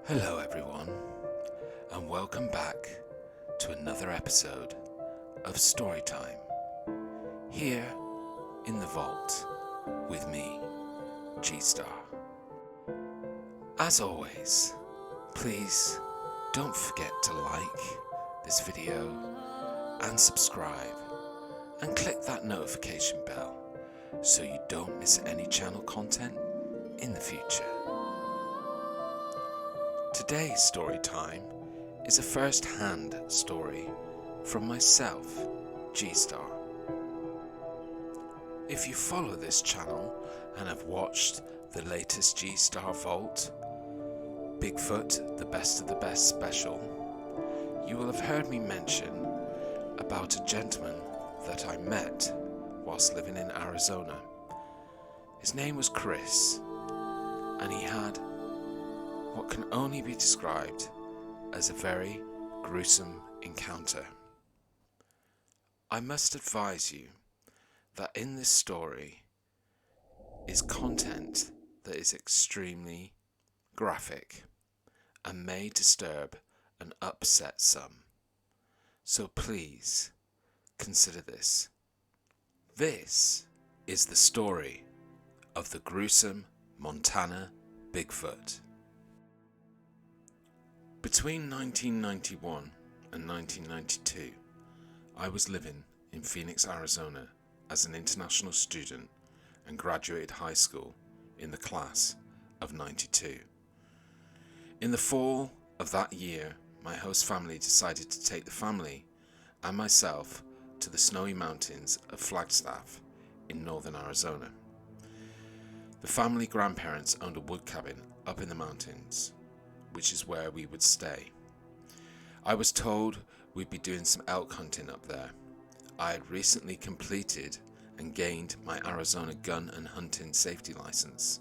Hello everyone, and welcome back to another episode of Storytime, here in the vault with me, G-Star. As always, please don't forget to like this video and subscribe and click that notification bell so you don't miss any channel content in the future. Today's story time is a first-hand story from myself, G-Star. If you follow this channel and have watched the latest G-Star Vault, Bigfoot, the Best of the Best special, you will have heard me mention about a gentleman that I met whilst living in Arizona. His name was Chris, and he had what can only be described as a very gruesome encounter. I must advise you that in this story is content that is extremely graphic and may disturb and upset some. So please consider this. This is the story of the gruesome Montana Bigfoot. Between 1991 and 1992, I was living in Phoenix, Arizona as an international student and graduated high school in the class of 92. In the fall of that year, my host family decided to take the family and myself to the snowy mountains of Flagstaff in northern Arizona. The family grandparents owned a wood cabin up in the mountains, which is where we would stay. I was told we'd be doing some elk hunting up there. I had recently completed and gained my Arizona gun and hunting safety license,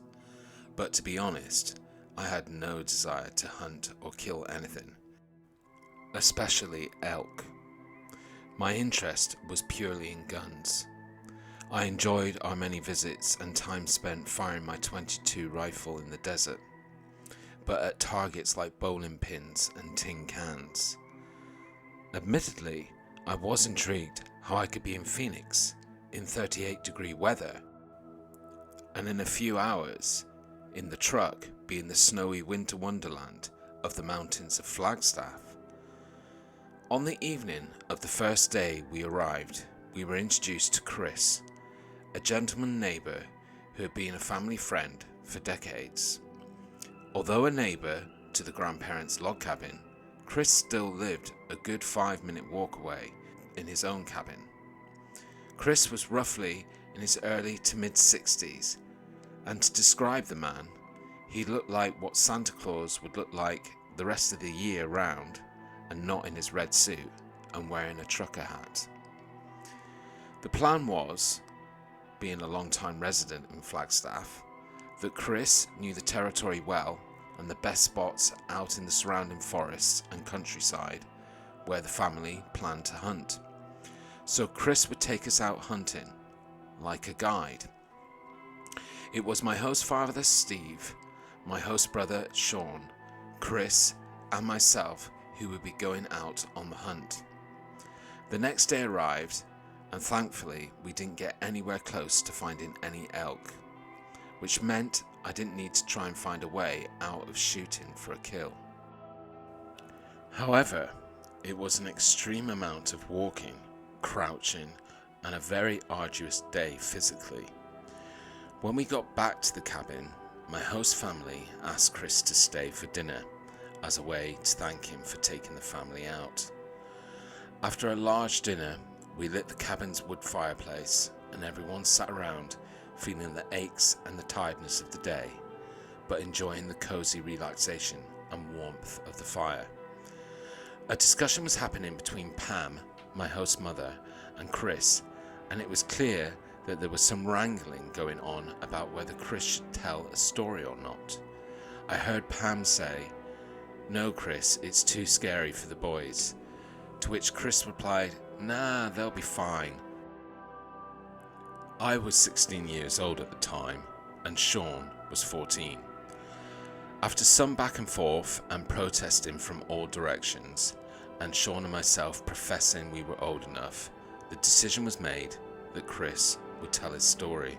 but to be honest, I had no desire to hunt or kill anything, especially elk. My interest was purely in guns. I enjoyed our many visits and time spent firing my .22 rifle in the desert, but at targets like bowling pins and tin cans. Admittedly, I was intrigued how I could be in Phoenix in 38-degree weather, and in a few hours in the truck be in the snowy winter wonderland of the mountains of Flagstaff. On the evening of the first day we arrived, we were introduced to Chris, a gentleman neighbour who had been a family friend for decades. Although a neighbour to the grandparents' log cabin, Chris still lived a good 5-minute walk away in his own cabin. Chris was roughly in his early to mid-60s, and to describe the man, he looked like what Santa Claus would look like the rest of the year round, and not in his red suit and wearing a trucker hat. The plan was, being a long-time resident in Flagstaff, that Chris knew the territory well and the best spots out in the surrounding forests and countryside where the family planned to hunt. So Chris would take us out hunting, like a guide. It was my host father Steve, my host brother Sean, Chris and myself who would be going out on the hunt. The next day arrived, and thankfully we didn't get anywhere close to finding any elk, which meant I didn't need to try and find a way out of shooting for a kill. However, it was an extreme amount of walking, crouching, and a very arduous day physically. When we got back to the cabin, my host family asked Chris to stay for dinner as a way to thank him for taking the family out. After a large dinner, we lit the cabin's wood fireplace and everyone sat around feeling the aches and the tiredness of the day, but enjoying the cozy relaxation and warmth of the fire. A discussion was happening between Pam, my host mother, and Chris, and it was clear that there was some wrangling going on about whether Chris should tell a story or not. I heard Pam say, "No, Chris, it's too scary for the boys," to which Chris replied, "Nah, they'll be fine." I was 16 years old at the time, and Sean was 14. After some back and forth and protesting from all directions, and Sean and myself professing we were old enough, the decision was made that Chris would tell his story.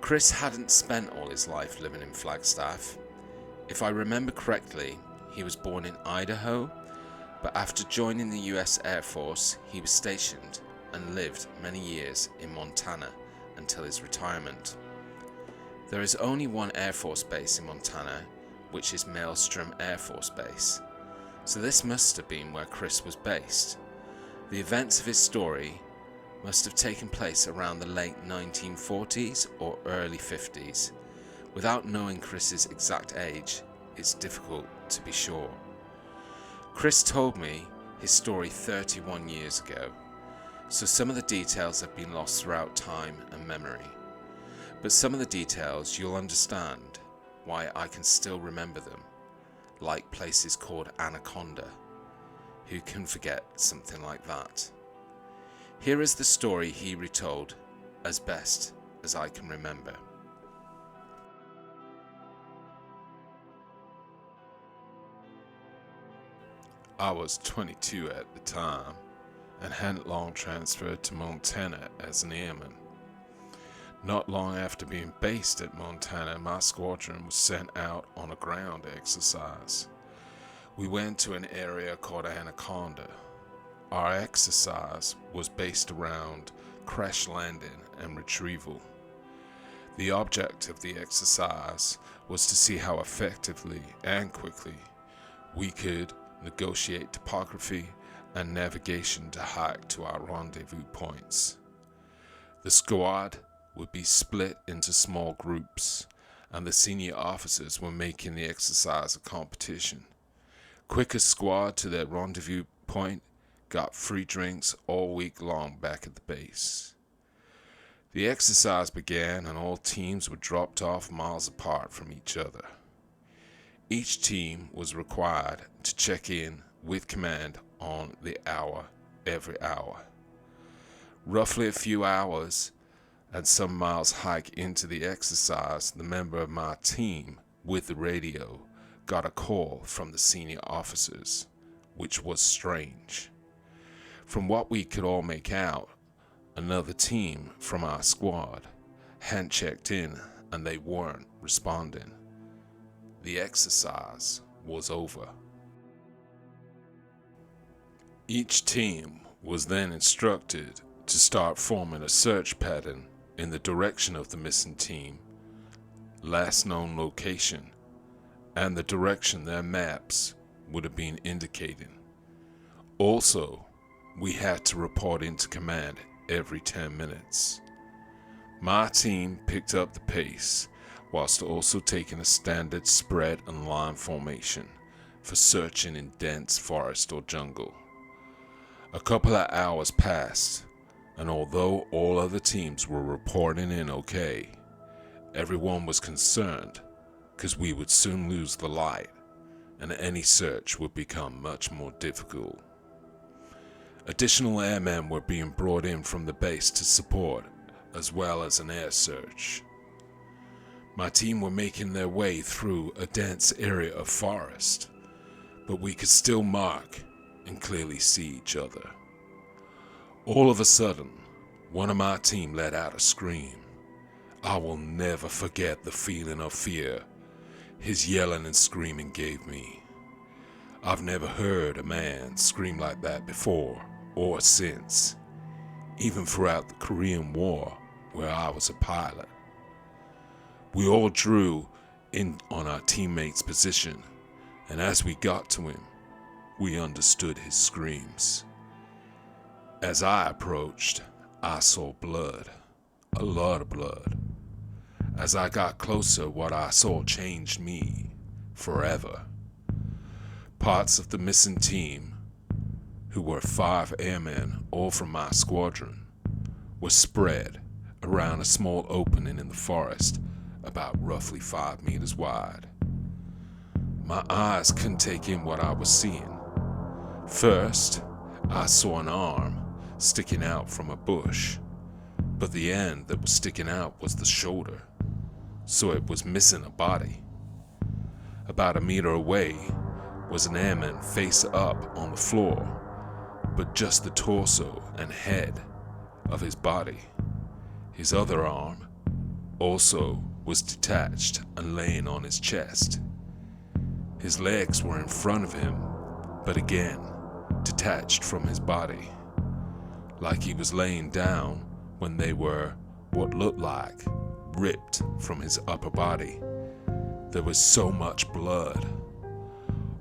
Chris hadn't spent all his life living in Flagstaff. If I remember correctly, he was born in Idaho, but after joining the US Air Force, he was stationed and lived many years in Montana until his retirement. There is only one Air Force base in Montana, which is Maelstrom Air Force Base, so this must have been where Chris was based. The events of his story must have taken place around the late 1940s or early 50s. Without knowing Chris's exact age, it's difficult to be sure. Chris told me his story 31 years ago, so some of the details have been lost throughout time and memory. But some of the details you'll understand why I can still remember them, like places called Anaconda. Who can forget something like that? Here is the story he retold as best as I can remember. I was 22 at the time and hadn't long transferred to Montana as an airman. Not long after being based at Montana, my squadron was sent out on a ground exercise. We went to an area called Anaconda. Our exercise was based around crash landing and retrieval. The object of the exercise was to see how effectively and quickly we could negotiate topography and navigation to hike to our rendezvous points. The squad would be split into small groups, and the senior officers were making the exercise a competition. Quickest squad to their rendezvous point got free drinks all week long back at the base. The exercise began and all teams were dropped off miles apart from each other. Each team was required to check in with command on the hour every hour. Roughly a few hours and some miles hike into the exercise, the member of my team with the radio got a call from the senior officers, which was strange. From what we could all make out, another team from our squad hadn't checked in and they weren't responding. The exercise was over. Each team was then instructed to start forming a search pattern in the direction of the missing team, last known location, and the direction their maps would have been indicating. Also, we had to report into command every 10 minutes. My team picked up the pace whilst also taking a standard spread and line formation for searching in dense forest or jungle. A couple of hours passed, and although all other teams were reporting in okay, everyone was concerned because we would soon lose the light and any search would become much more difficult. Additional airmen were being brought in from the base to support, as well as an air search. My team were making their way through a dense area of forest, but we could still mark and clearly see each other. All of a sudden, one of my team let out a scream. I will never forget the feeling of fear his yelling and screaming gave me. I've never heard a man scream like that before or since, even throughout the Korean War where I was a pilot. We all drew in on our teammate's position, and as we got to him, we understood his screams. As I approached, I saw blood, a lot of blood. As I got closer, what I saw changed me forever. Parts of the missing team, who were 5 airmen, all from my squadron, were spread around a small opening in the forest about roughly 5 meters wide. My eyes couldn't take in what I was seeing. First, I saw an arm sticking out from a bush, but the end that was sticking out was the shoulder, so it was missing a body. about a meter away, was an airman face up on the floor, but just the torso and head of his body. His other arm also was detached and laying on his chest. His legs were in front of him, but again, detached from his body, like he was laying down when they were what looked like ripped from his upper body. There was so much blood.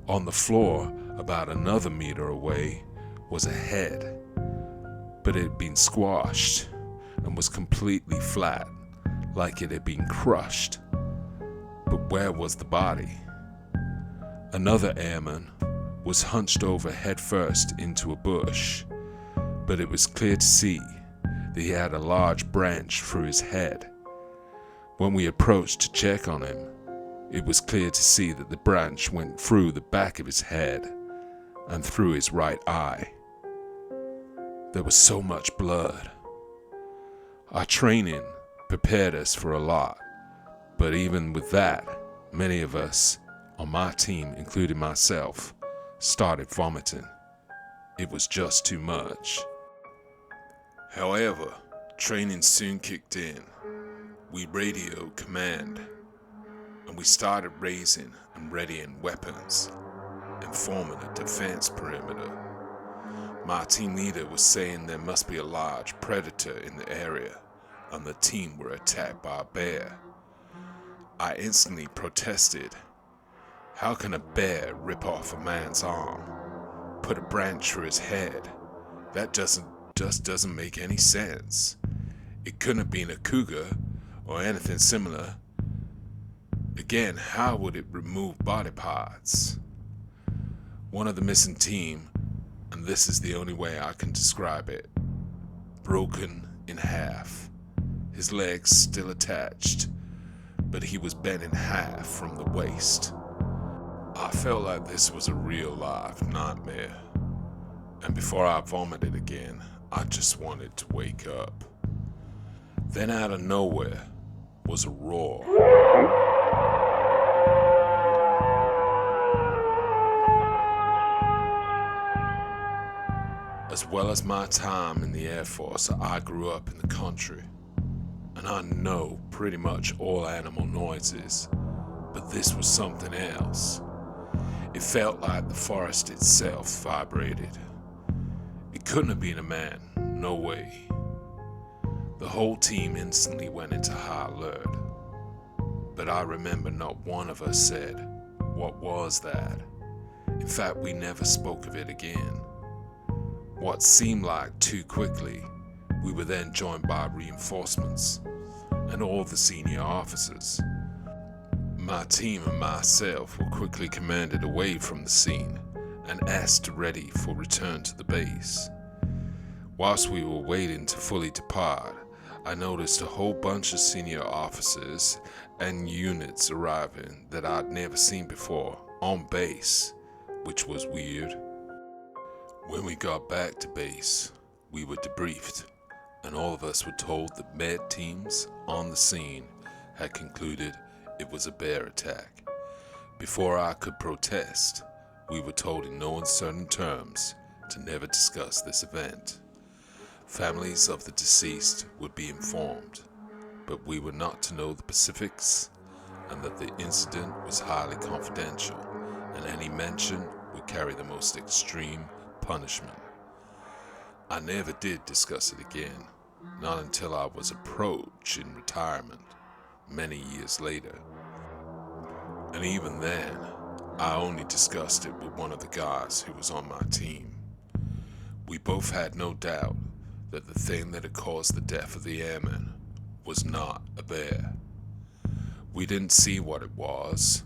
On the floor, about another meter away, was a head, but it had been squashed and was completely flat, like it had been crushed. But where was the body? Another airman was hunched over headfirst into a bush, but it was clear to see that he had a large branch through his head. When we approached to check on him, it was clear to see that the branch went through the back of his head and through his right eye. There was so much blood. Our training prepared us for a lot, but even with that, many of us on my team, including myself, started vomiting. It was just too much. However, training soon kicked in. We radioed command, and we started raising and readying weapons and forming a defense perimeter. My team leader was saying there must be a large predator in the area, and the team were attacked by a bear. I instantly protested. How can a bear rip off a man's arm, put a branch through his head? That just doesn't make any sense. It couldn't have been a cougar or anything similar. Again, how would it remove body parts? One of the missing team, and this is the only way I can describe it, broken in half. His legs still attached, but he was bent in half from the waist. I felt like this was a real-life nightmare, and before I vomited again, I just wanted to wake up. Then out of nowhere was a roar. As well as my time in the Air Force, I grew up in the country, and I know pretty much all animal noises, but this was something else. It felt like the forest itself vibrated. It couldn't have been a man, no way. The whole team instantly went into high alert, but I remember not one of us said, "What was that?" In fact, we never spoke of it again. What seemed like too quickly, we were then joined by reinforcements and all the senior officers. My team and myself were quickly commanded away from the scene and asked to ready for return to the base. Whilst we were waiting to fully depart, I noticed a whole bunch of senior officers and units arriving that I'd never seen before on base, which was weird. When we got back to base, we were debriefed, and all of us were told that med teams on the scene had concluded it was a bear attack. Before I could protest, we were told in no uncertain terms to never discuss this event. Families of the deceased would be informed, but we were not to know the specifics, and that the incident was highly confidential, and any mention would carry the most extreme punishment. I never did discuss it again, not until I was approaching retirement many years later. And even then, I only discussed it with one of the guys who was on my team. We both had no doubt that the thing that had caused the death of the airman was not a bear. We didn't see what it was,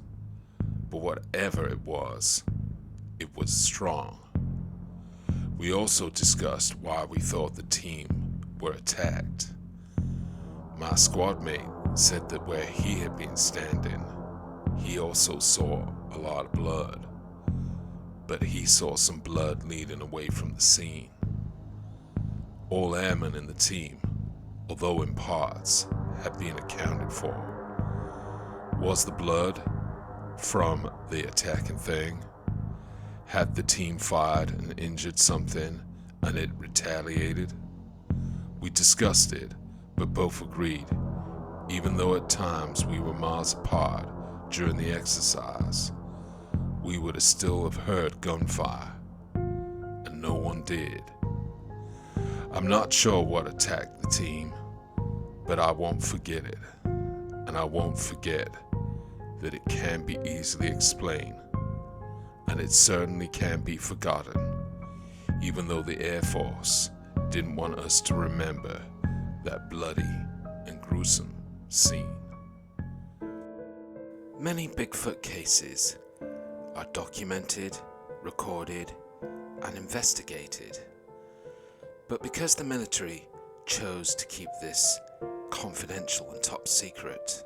but whatever it was strong. We also discussed why we thought the team were attacked. My squad mate said that where he had been standing, he also saw a lot of blood, but he saw some blood leading away from the scene. All airmen in the team, although in parts, had been accounted for. Was the blood from the attacking thing? Had the team fired and injured something and it retaliated? We discussed it, but both agreed, even though at times we were miles apart during the exercise, we would still have heard gunfire, and no one did. I'm not sure what attacked the team, but I won't forget it, and I won't forget that it can be easily explained, and it certainly can't be forgotten, even though the Air Force didn't want us to remember that bloody and gruesome scene. Many Bigfoot cases are documented, recorded, and investigated. But because the military chose to keep this confidential and top secret,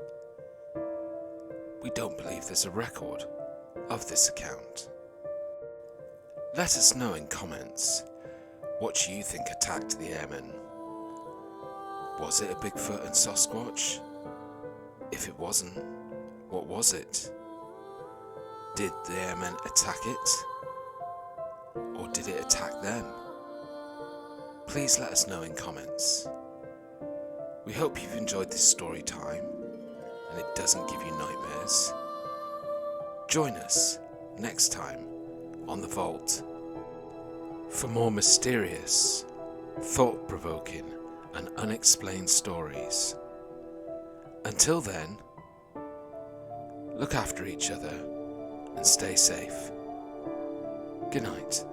we don't believe there's a record of this account. Let us know in comments what you think attacked the airmen. Was it a Bigfoot and Sasquatch? If it wasn't, what was it? Did the airmen attack it? Or did it attack them? Please let us know in comments. We hope you've enjoyed this story time and it doesn't give you nightmares. Join us next time on The Vault for more mysterious, thought-provoking and unexplained stories. Until then, look after each other and stay safe. Good night.